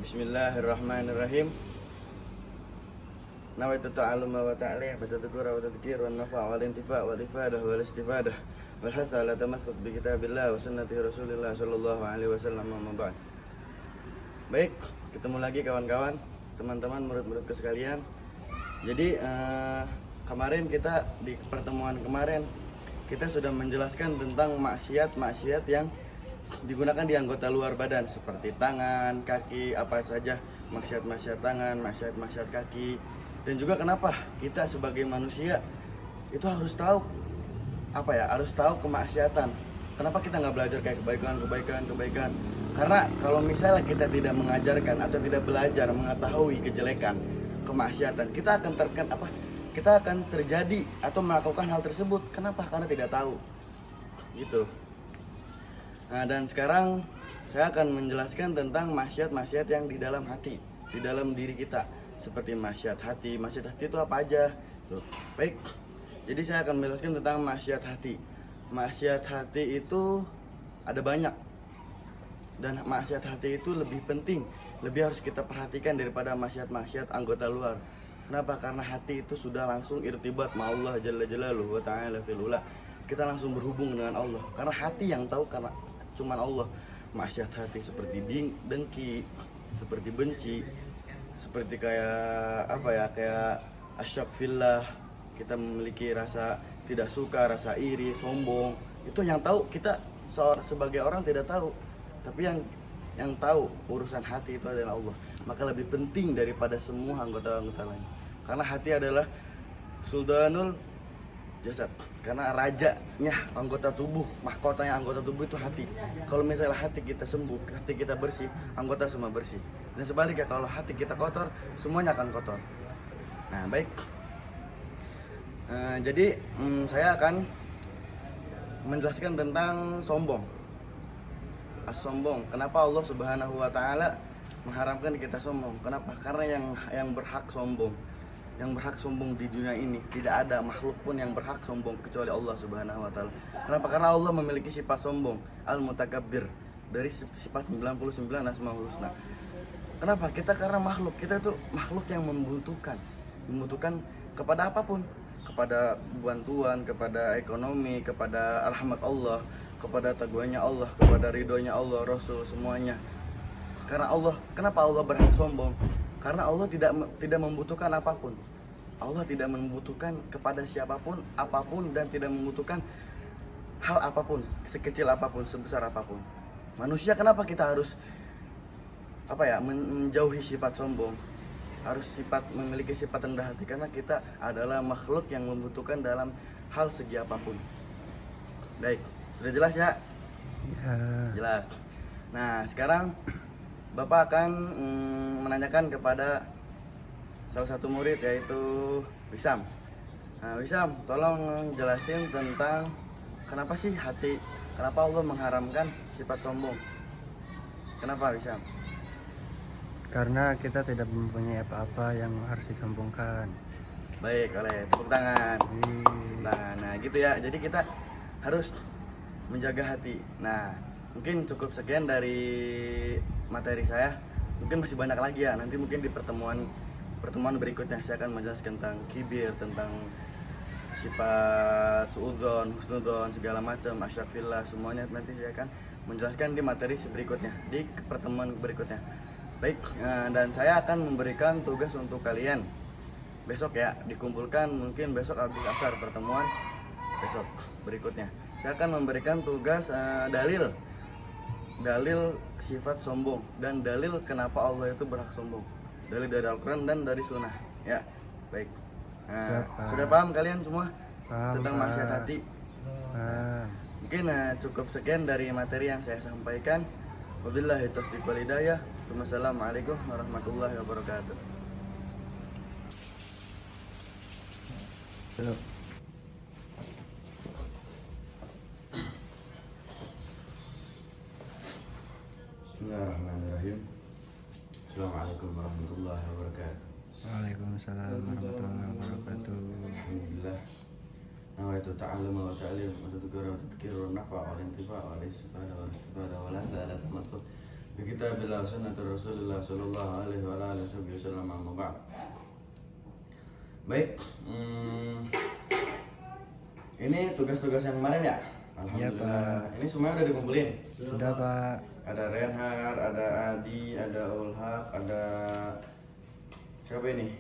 Bismillahirrahmanirrahim. Nawaitu ta'allum wa ta'lim wa tadhkura wa tadhkir wa nafa' wal intifa' wal ifadah wal istifadah wal hatha ala tamassuk bi kitabillah wa sunnati Rasulillah sallallahu alaihi wasallam. Amma ba'd. Baik, ketemu lagi kawan-kawan, teman-teman, murid-muridku sekalian. Jadi kemarin kita di pertemuan kemarin kita sudah menjelaskan tentang maksiat-maksiat yang digunakan di anggota luar badan seperti tangan, kaki, apa saja maksiat-maksiat tangan, maksiat-maksiat kaki, dan juga kenapa kita sebagai manusia itu harus tahu harus tahu kemaksiatan. Kenapa kita nggak belajar kayak kebaikan? Karena kalau misalnya kita tidak mengajarkan atau tidak belajar mengetahui kejelekan, kemaksiatan, kita akan terjadi atau melakukan hal tersebut. Kenapa? Karena tidak tahu. Gitu. Nah, dan sekarang saya akan menjelaskan tentang maksiat-maksiat yang di dalam hati, di dalam diri kita. Seperti maksiat hati itu apa aja? Tuh. Baik, jadi saya akan menjelaskan tentang maksiat hati. Maksiat hati itu ada banyak. Dan maksiat hati itu lebih penting, lebih harus kita perhatikan daripada maksiat-maksiat anggota luar. Kenapa? Karena hati itu sudah langsung irtibat ma Allah Jalla Jalaluhu wa ta'ala fil ula. Kita langsung berhubung dengan Allah. Karena hati yang tahu, karena cuman Allah. Maksiat hati seperti dengki, seperti benci, seperti kayak kayak asyak fillah, kita memiliki rasa tidak suka, rasa iri, sombong. Itu yang tahu kita sebagai orang tidak tahu. Tapi yang tahu urusan hati itu adalah Allah. Maka lebih penting daripada semua anggota-anggota lain. Karena hati adalah sultanul jasad, karena rajanya anggota tubuh, mahkotanya anggota tubuh itu hati. Kalau misalnya hati kita sembuh, hati kita bersih, anggota semua bersih. Dan sebaliknya, kalau hati kita kotor, semuanya akan kotor. Nah, baik. Jadi saya akan menjelaskan tentang sombong. Sombong. Kenapa Allah Subhanahu wa taala mengharamkan kita sombong? Kenapa? Karena yang berhak sombong, yang berhak sombong di dunia ini, tidak ada makhluk pun yang berhak sombong kecuali Allah Subhanahu wa taala. Kenapa? Karena Allah memiliki sifat sombong, Al-Mutakabbir, dari sifat 99 Asmaul Husna. Kenapa? Karena kita itu makhluk yang membutuhkan kepada apapun, kepada bantuan, kepada ekonomi, kepada rahmat Allah, kepada taqwanya Allah, kepada ridhonya Allah, Rasul, semuanya. Karena Allah, kenapa Allah berhak sombong? Karena Allah tidak membutuhkan apapun. Allah tidak membutuhkan kepada siapapun, apapun, dan tidak membutuhkan hal apapun, sekecil apapun, sebesar apapun. Manusia, kenapa kita harus menjauhi sifat sombong? Harus memiliki sifat rendah hati, karena kita adalah makhluk yang membutuhkan dalam hal segi apapun. Baik, sudah jelas ya? Ya. Jelas. Nah, sekarang Bapak akan menanyakan kepada salah satu murid, yaitu Wisam. Nah, Wisam, tolong jelasin tentang kenapa sih kenapa Allah mengharamkan sifat sombong? Kenapa, Wisam? Karena kita tidak mempunyai apa-apa yang harus disombongkan. Baik, oleh tepuk tangan. Nah gitu ya. Jadi kita harus menjaga hati. Nah, mungkin cukup sekian dari materi saya. Mungkin masih banyak lagi ya. Nanti mungkin di pertemuan berikutnya saya akan menjelaskan tentang kibir, tentang sifat suudzon, husnudzon, segala macam, asyafillah, semuanya nanti saya akan menjelaskan di materi berikutnya, di pertemuan berikutnya. Baik, dan saya akan memberikan tugas untuk kalian besok ya, dikumpulkan mungkin besok habis asar pertemuan besok berikutnya. Saya akan memberikan tugas dalil sifat sombong dan dalil kenapa Allah itu berhak sombong. Dalil dari Al-Quran dan dari Sunnah ya. Baik. Sudah paham kalian semua tentang maksiat hati? Mungkin cukup sekian dari materi yang saya sampaikan. Wabillahi taufiq wal hidayah. Wassalamualaikum warahmatullahi wabarakatuh. Bismillahirrahmanirrahim. Assalamualaikum warahmatullahi wabarakatuh. Waalaikumsalam warahmatullahi wabarakatuh. Alhamdulillah. Nawaitu ta'allum wa ta'lim wa tadhkura wa tadhkir wa nafa' wal intifa' wal istifadah wa la tamassuk bikitabillah wa sunnati Rasulillah sallallahu alaihi wa alihi wasallam amma ba'd. Baik, ini tugas-tugas yang kemarin ya? Alhamdulillah. Pak. Ini semuanya udah dikumpulin? Sudah Pak. Ada Renhard, ada Adi, ada Ulhak, ada siapa ini?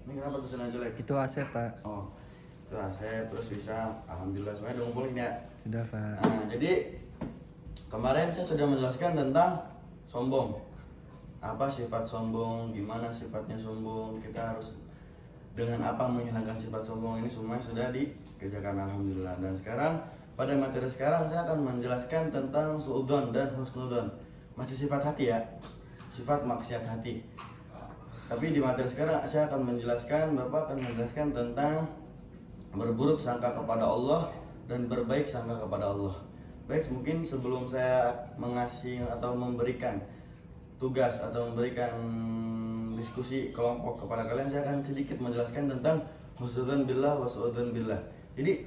Ini kenapa tulisannya jelek? Itu Asep Pak. Oh, itu Asep, terus bisa. Alhamdulillah semuanya udah ngumpulin ya? Sudah Pak. Nah, jadi kemarin saya sudah menjelaskan tentang sombong. Apa sifat sombong, gimana sifatnya sombong, kita harus dengan apa menghilangkan sifat sombong, ini semua sudah dikerjakan alhamdulillah. Dan sekarang pada materi sekarang saya akan menjelaskan tentang suudzon dan husnudzon. Masih sifat hati ya, sifat maksiat hati. Tapi di materi sekarang saya akan menjelaskan, Bapak akan menjelaskan tentang berburuk sangka kepada Allah dan berbaik sangka kepada Allah. Baik, mungkin sebelum saya mengasih atau memberikan tugas atau memberikan diskusi kelompok kepada kalian, saya akan sedikit menjelaskan tentang husnudzon billah wa suudzon billah. Jadi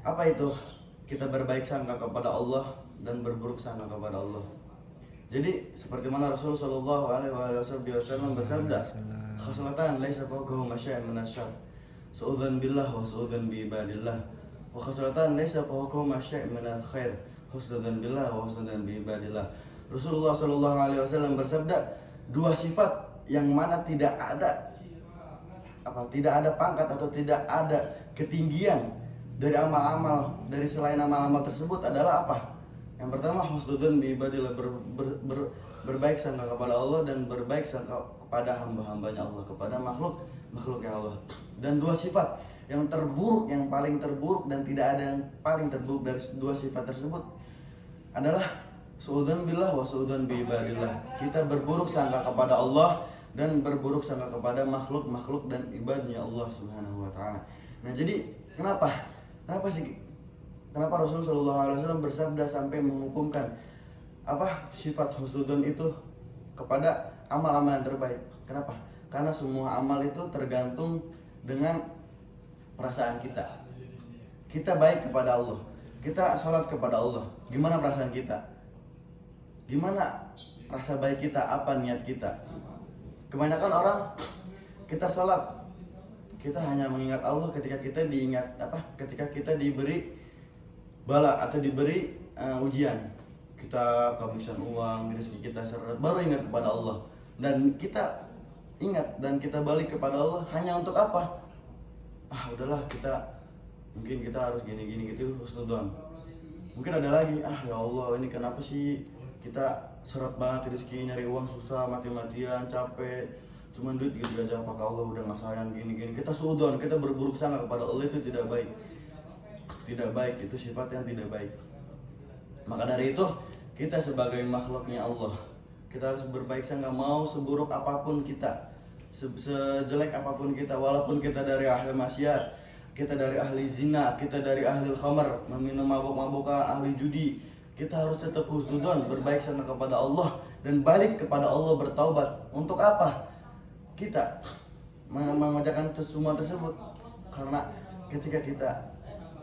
apa itu kita berbaik sangka kepada Allah dan berburuk sangka kepada Allah? Jadi seperti mana Rasul sallallahu alaihi wasallam bersabda, "Khaslatan laisa fawqahuma syai'un min asy-syarr. Suudzon billah wa suudzon bi ibadillah. Wa khaslatan laisa fawqahuma syai'un min al-khair. Husnudzon billah wa husnudzon bi ibadillah." Rasulullah sallallahu alaihi wasallam bersabda, dua sifat yang mana tidak ada pangkat atau tidak ada ketinggian dari amal-amal, dari selain amal-amal tersebut adalah apa? Yang pertama, husnudzon bi ibadillah, berbaik sangka kepada Allah dan berbaik sangka kepada hamba-hambanya Allah, kepada makhluknya Allah. Dan dua sifat yang terburuk, yang paling terburuk dan tidak ada yang paling terburuk dari dua sifat tersebut adalah suudzon billah wa suudzon bi ibadillah. Kita berburuk sangka kepada Allah dan berburuk sangka kepada makhluk dan ibadahnya Allah Subhanahu wa taala. Nah, jadi kenapa Rasulullah sallallahu alaihi wasallam bersabda sampai menghukumkan sifat husnudzon itu kepada amal-amal yang terbaik? Kenapa? Karena semua amal itu tergantung dengan perasaan kita. Kita baik kepada Allah, kita sholat kepada Allah, gimana perasaan kita? Gimana rasa baik kita? Apa niat kita? Kebanyakan orang kita sholat, kita hanya mengingat Allah ketika kita ketika kita diberi bala atau diberi ujian, kita kehabisan uang, rezeki kita seret, baru ingat kepada Allah. Dan kita ingat dan kita balik kepada Allah hanya untuk apa? Udahlah, mungkin kita harus gini gitu, husnudzon. Mungkin ada lagi, ya Allah, ini kenapa sih kita seret banget rezeki, nyari uang susah, mati-matian, capek, cuman duit gitu aja, apakah Allah udah nggak sayang gini. Kita suudzon, kita berburuk sangka kepada Allah, itu tidak baik, itu sifat yang tidak baik. Maka dari itu kita sebagai makhluknya Allah, kita harus berbaik sangka, mau seburuk apapun kita, sejelek apapun kita, walaupun kita dari ahli maksiat, kita dari ahli zina, kita dari ahli khamar, meminum mabuk-mabukan, ahli judi, kita harus tetap husnudzon, berbaik sangka kepada Allah dan balik kepada Allah, bertaubat. Untuk apa? Kita mengerjakan semua tersebut karena ketika kita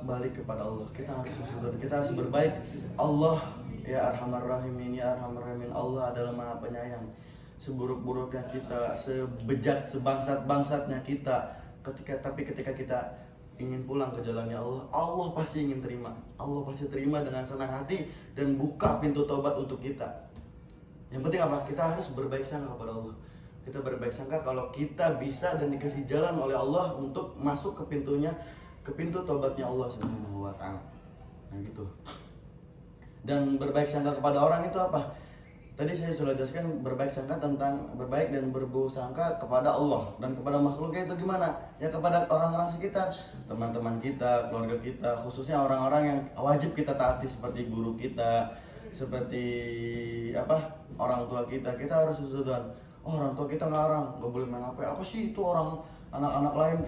balik kepada Allah, kita harus husnudzon, kita harus berbaik. Allah ya Arhamar Rahimin, ya Arhamar Rahimin, Allah adalah Maha Penyayang. Seburuk-buruknya kita, sebejat, sebangsat-bangsatnya kita, ketika kita ingin pulang ke jalannya Allah, Allah pasti ingin terima. Allah pasti terima dengan senang hati dan buka pintu taubat untuk kita. Yang penting apa? Kita harus berbaik sangka kepada Allah. Kita berbaik sangka kalau kita bisa dan dikasih jalan oleh Allah untuk masuk ke pintu taubatnya Allah Subhanahu wa taala. Nah gitu. Dan berbaik sangka kepada orang itu apa? Tadi saya sudah jelaskan berbaik sangka tentang berbaik dan berburuk sangka kepada Allah dan kepada makhluknya itu gimana? Ya kepada orang-orang sekitar, teman-teman kita, keluarga kita, khususnya orang-orang yang wajib kita taati seperti guru kita, seperti orang tua kita. Kita harus husnudzon. Orang tua kita ngarang, nggak boleh main HP. Apa sih itu orang anak-anak lain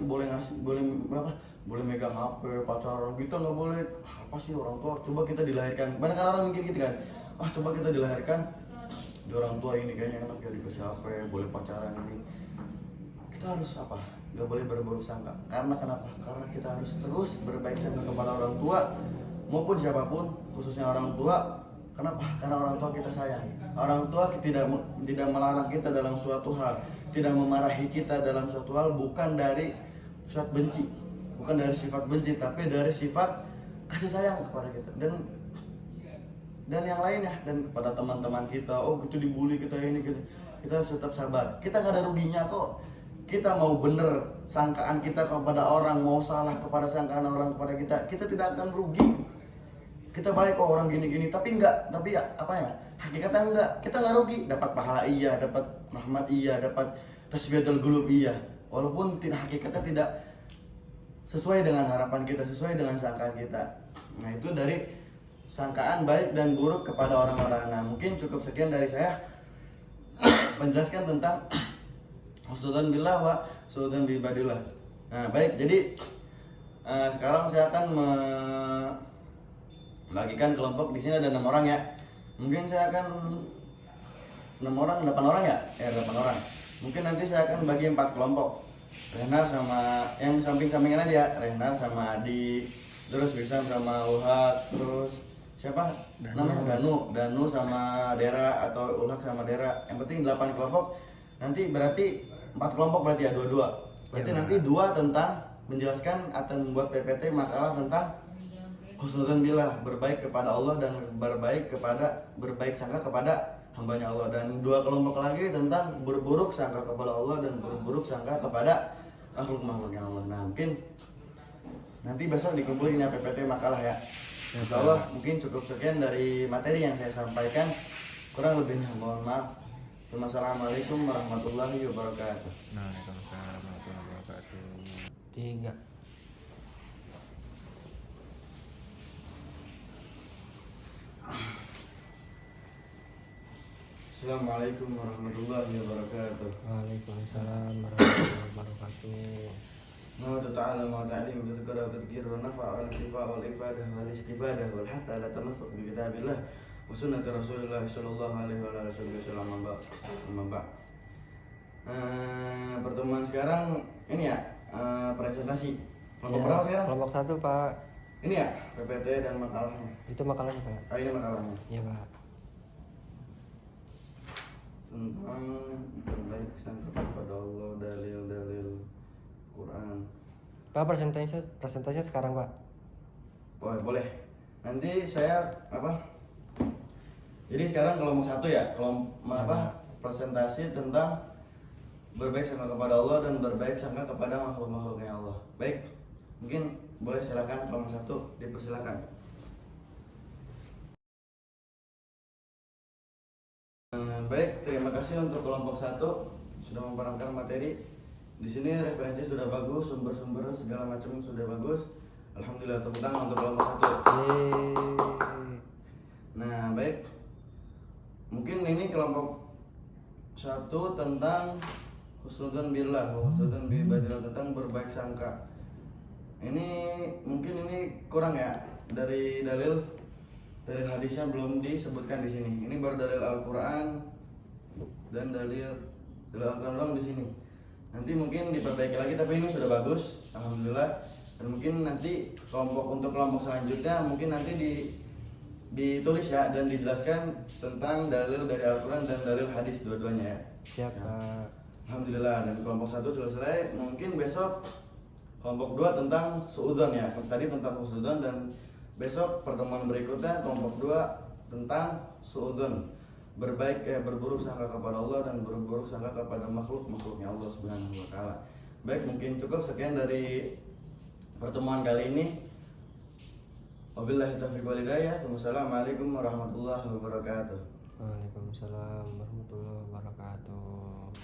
boleh megang HP, pacaran, kita nggak boleh. Apa sih orang tua? Coba kita dilahirkan. Banyak orang mikir gitu kan. Coba kita dilahirkan di orang tua ini kayaknya enak ya, dikasih HP, boleh pacaran ini. Kita harus nggak boleh berburuk sangka. Karena kenapa? Karena kita harus terus berbaik sangka kepada orang tua maupun siapapun, khususnya orang tua, Kenapa? Karena orang tua kita sayang. Orang tua tidak melarang kita dalam suatu hal, tidak memarahi kita dalam suatu hal, bukan dari sifat benci, bukan dari sifat benci, tapi dari sifat kasih sayang kepada kita dan yang lainnya, dan kepada teman-teman kita. Oh, kita dibully, kita ini, kita tetap sabar. Kita nggak ada ruginya kok. Kita mau bener sangkaan kita kepada orang, mau salah kepada sangkaan orang kepada kita tidak akan rugi. Kita baik kok orang gini-gini, tapi ya apa ya? Hakikatnya enggak. Kita nggak rugi, dapat pahala iya, dapat rahmat iya, dapat tasbihatul qulub iya. Walaupun hakikatnya tidak sesuai dengan harapan kita, sesuai dengan sangkaan kita. Nah, itu dari sangkaan baik dan buruk kepada orang-orang. Nah, mungkin cukup sekian dari saya menjelaskan tentang husnudzon billah wa suudzon bi ibadillah. Nah, baik, jadi sekarang saya akan membagikan kelompok. Di sini ada 6 orang ya. Mungkin saya akan 8 orang ya? 8 orang. Mungkin nanti saya akan bagi 4 kelompok. Renar sama yang samping-sampingan aja, Renar sama Adi, terus Wisam sama Uhak, terus siapa namanya Danu sama Dera, atau Ulhak sama Dera. Yang penting 8 kelompok. Nanti berarti 4 kelompok berarti ya, 2-2. Berarti ya, nanti 2 tentang menjelaskan atau membuat PPT makalah tentang husnudzon billah, berbaik kepada Allah dan berbaik sangka kepada hambanya Allah, dan 2 kelompok lagi tentang berburuk sangka kepada Allah dan berburuk sangka kepada makhluk-makhluknya Allah. Nah, mungkin nanti besok dikumpulin ya PPT makalah ya. Insya Allah mungkin cukup sekian dari materi yang saya sampaikan. Kurang lebihnya mohon maaf. Wassalamualaikum warahmatullahi wabarakatuh. Waalaikumsalam warahmatullahi wabarakatuh. 3. Assalamualaikum warahmatullahi wabarakatuh. Waalaikumsalam warahmatullahi wabarakatuh. Nama ta'ala wa ta'lim wa tadhkira wa tadhkir wa nafa' wal intifa' wal ifadah wal istifadah wal hatta la tamassuk bi kitabillah wa sunnati Rasulillah sallallahu alaihi wa alihi wasallam. Pertemuan sekarang ini ya, presentasi. Kelompok berapa sekarang? Kelompok 1, Pak. Ini ya, PPT dan makalahnya. Itu makalahnya, Pak. Oh, ini makalahnya. Iya, Pak. Tentang berbaik sangka kepada Allah, dalil-dalil Quran. Pak, presentasinya sekarang, Pak. Oh, boleh. Nanti saya Jadi sekarang kelompok 1 ya, presentasi tentang berbaik sangka kepada Allah dan berbaik sangka kepada makhluk-makhluknya Allah. Baik, mungkin boleh silakan kelompok 1 dipersilakan. Baik, terima kasih untuk kelompok 1 sudah menerangkan materi. Di sini referensi sudah bagus, sumber-sumber segala macam sudah bagus. Alhamdulillah, tepuk tangan untuk kelompok 1. Nah, baik. Mungkin ini kelompok 1 tentang husnudzon billah, husnudzon bi ibadillah, tentang berbaik sangka. Ini mungkin ini kurang ya, dari dalil hadisnya belum disebutkan di sini. Ini baru dalil Al-Qur'an dan dalil Al-Qur'an di sini. Nanti mungkin diperbaiki lagi, tapi ini sudah bagus, alhamdulillah. Dan mungkin nanti untuk kelompok selanjutnya mungkin nanti ditulis ya dan dijelaskan tentang dalil dari Al-Qur'an dan dalil hadis dua-duanya ya. Siap, Pak. Alhamdulillah, dan kelompok 1 sudah selesai. Mungkin besok kelompok 2 tentang suudzon ya. Tadi tentang husnudzon, dan besok pertemuan berikutnya kelompok 2 tentang suudzon, berburuk sangka kepada Allah dan berburuk sangka kepada makhluknya Allah Subhanahu wa taala. Baik, mungkin cukup sekian dari pertemuan kali ini. Wabillahi taufiq wal hidayah. Wassalamualaikum warahmatullahi wabarakatuh. Waalaikumsalam warahmatullahi wabarakatuh.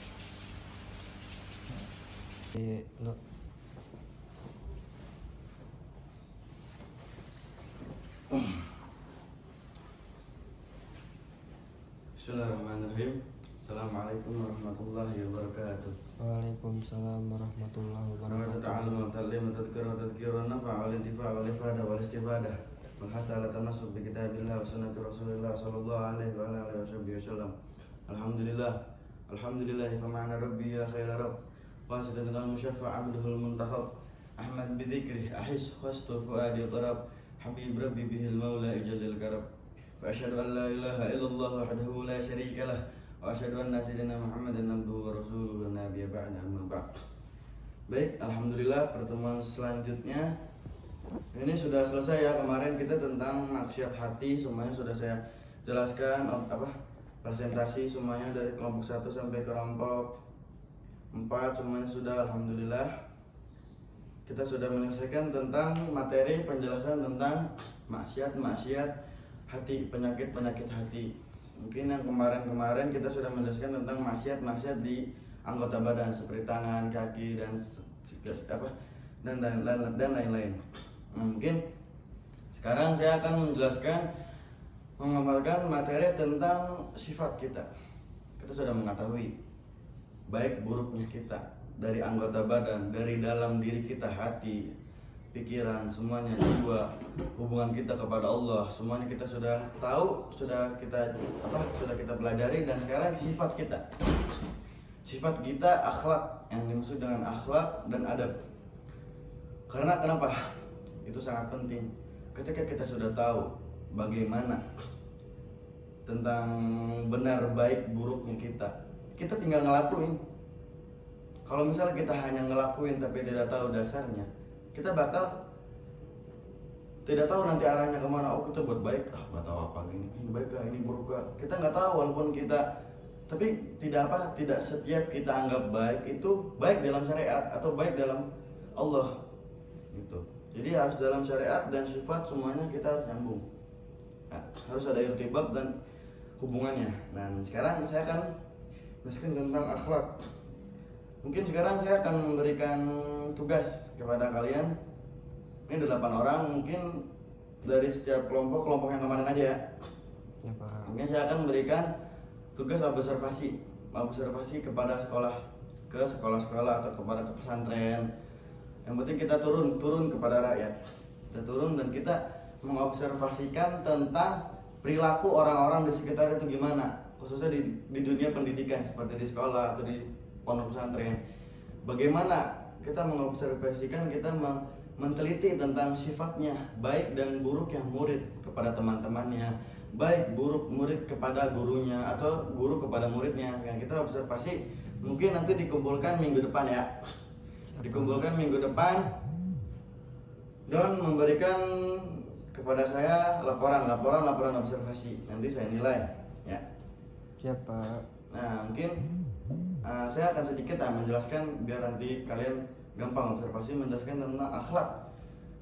Bismillahirrahmanirrahim. Assalamualaikum warahmatullahi wabarakatuh. Waalaikumsalam warahmatullahi wabarakatuh. Ta'allum wa ta'lim wa tadhkir wa tadhkir wa nafa' wal intifa' wal ifadah wal istifadah wal hatta la tamassuk bi kitabillah wa sunnati Rasulillah sallallahu alaihi wa alihi wasallam. Alhamdulillah fa ma'ana rabbi ya khaira rabb wa sadaqal musyaffa' abduhul muntakhab Ahmad bi dzikrih ahis wastu fuadi tarab habib rabbi bihil maula ijallil karab وأشهد أن لا إله إلا الله وحده لا شريك له وأشهد أن سيدنا محمدا عبده ورسوله لا نبي بعد أما بعد. Baik, alhamdulillah pertemuan selanjutnya ini sudah selesai ya. Kemarin kita tentang maksiat hati semuanya sudah saya jelaskan, presentasi semuanya dari kelompok 1 sampai kelompok 4 semuanya sudah, alhamdulillah. Kita sudah menyelesaikan tentang materi penjelasan tentang maksiat hati, penyakit hati. Mungkin yang kemarin kita sudah menjelaskan tentang maksiat di anggota badan seperti tangan, kaki dan lain-lain. Mungkin sekarang saya akan mengamalkan materi tentang sifat kita. Kita sudah mengetahui baik buruknya kita dari anggota badan, dari dalam diri kita, hati, pikiran, semuanya, jiwa, hubungan kita kepada Allah, semuanya kita sudah tahu, sudah kita pelajari. Dan sekarang sifat kita akhlak, yang dimaksud dengan akhlak dan adab. Karena kenapa? Itu sangat penting. Ketika kita sudah tahu bagaimana tentang benar baik buruknya kita tinggal ngelakuin. Kalau misalnya kita hanya ngelakuin tapi tidak tahu dasarnya, kita bakal tidak tahu nanti arahnya kemana. Oh, kita buat baik, nggak tahu apa ini baik kah, ini buruk kah, kita nggak tahu. Walaupun kita, tapi tidak setiap kita anggap baik itu baik dalam syariat atau baik dalam Allah gitu. Jadi harus dalam syariat dan sifat semuanya kita harus nyambung. Nah, harus ada irtibat dan hubungannya. Nah, sekarang saya akan menjelaskan tentang akhlak. Mungkin sekarang saya akan memberikan tugas kepada kalian. Ini 8 orang, mungkin dari setiap kelompok yang kemarin aja ya. Ya Pak. Mungkin saya akan memberikan tugas observasi kepada sekolah atau kepada pesantren. Yang penting kita turun kepada rakyat. Kita turun dan kita mengobservasikan tentang perilaku orang-orang di sekitar itu gimana, khususnya di dunia pendidikan seperti di sekolah atau di pondok pesantren. Bagaimana kita mengobservasikan, kita meneliti tentang sifatnya, baik dan buruk yang murid kepada teman-temannya, baik buruk murid kepada gurunya atau guru kepada muridnya. Yang kita observasi mungkin nanti dikumpulkan minggu depan ya. Dikumpulkan minggu depan dan memberikan kepada saya laporan observasi. Nanti saya nilai ya. Siap Pak. Nah, mungkin saya akan sedikit menjelaskan biar nanti kalian gampang observasi, menjelaskan tentang akhlak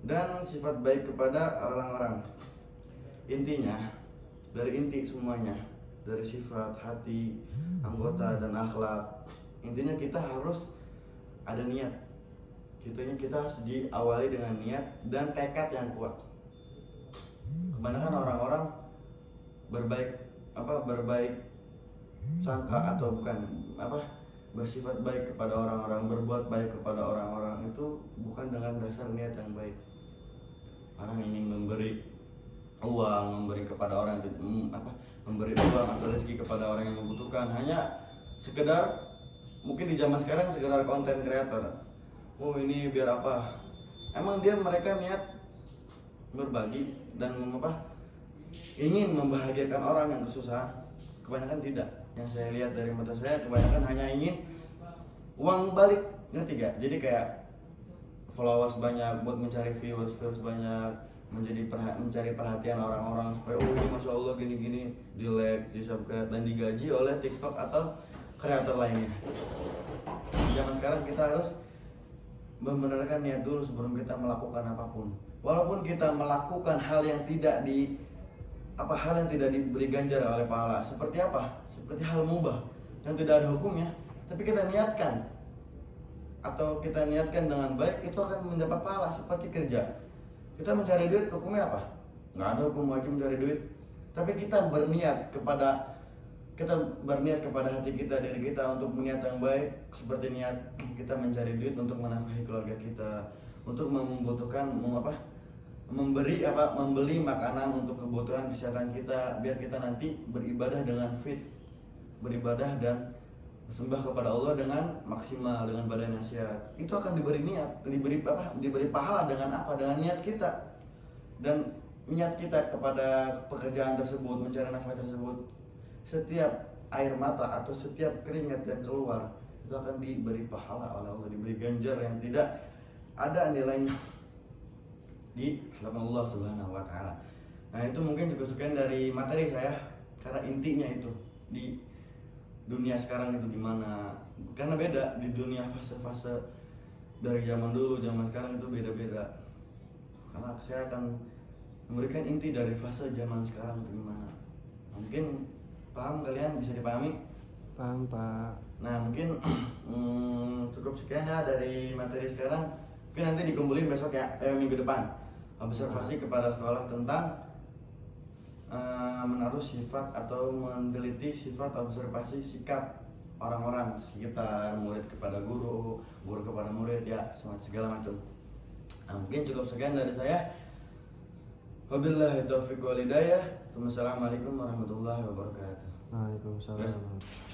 dan sifat baik kepada orang-orang. Intinya, dari inti semuanya, dari sifat, hati, anggota dan akhlak. Intinya kita harus ada niat. Kita harus diawali dengan niat dan tekad yang kuat. Kebanyakan orang-orang berbaik sangka atau bersifat baik kepada orang-orang, berbuat baik kepada orang-orang itu bukan dengan dasar niat yang baik. Orang ingin memberi uang, memberi kepada orang memberi uang atau rezeki kepada orang yang membutuhkan hanya sekedar, mungkin di zaman sekarang sekedar konten kreator. Oh, ini biar apa? Emang mereka niat berbagi dan ingin membahagiakan orang yang kesusahan? Kebanyakan tidak. Yang saya lihat dari mata saya, kebanyakan hanya ingin uang balik, ngerti gak? Jadi kayak followers banyak buat mencari viewers banyak, mencari perhatian orang-orang supaya oh ini masya Allah gini-gini, di like, di subscribe dan digaji oleh TikTok atau kreator lainnya. Di zaman sekarang kita harus membenarkan niat dulu sebelum kita melakukan apapun. Walaupun kita melakukan hal yang tidak diberi ganjar oleh pahala, seperti hal mubah yang tidak ada hukumnya, tapi kita niatkan dengan baik, itu akan mendapat pahala. Seperti kerja, kita mencari duit, hukumnya apa? Nggak ada hukum wajib mencari duit, tapi kita berniat kepada hati kita, diri kita untuk niat yang baik, seperti niat kita mencari duit untuk menafkahi keluarga kita, untuk membeli makanan untuk kebutuhan kesehatan kita, biar kita nanti beribadah dengan fit, beribadah dan sembah kepada Allah dengan maksimal, dengan badan yang sehat. Itu akan diberi pahala dengan niat kita. Dan niat kita kepada pekerjaan tersebut, mencari nafkah tersebut, setiap air mata atau setiap keringat yang keluar itu akan diberi pahala oleh Allah, diberi ganjar yang tidak ada nilainya di hadapan Allah Subhanahu wa taala. Nah, itu mungkin cukup sekian dari materi saya, karena intinya itu di dunia sekarang itu gimana, karena beda di dunia fase-fase dari zaman dulu zaman sekarang itu beda-beda. Karena saya akan memberikan inti dari fase zaman sekarang itu gimana. Mungkin paham kalian, bisa dipahami? Paham Pak. Nah, mungkin cukup sekian ya dari materi sekarang. Mungkin nanti dikumpulin besok ya, minggu depan. Observasi kepada sekolah tentang menaruh sifat atau meneliti sifat observasi sikap orang-orang sekitar, murid kepada guru, guru kepada murid, ya segala macam. Nah, mungkin cukup sekian dari saya. Wabillahi taufiq wal hidayah. Wassalamualaikum warahmatullahi wabarakatuh. Waalaikumsalam.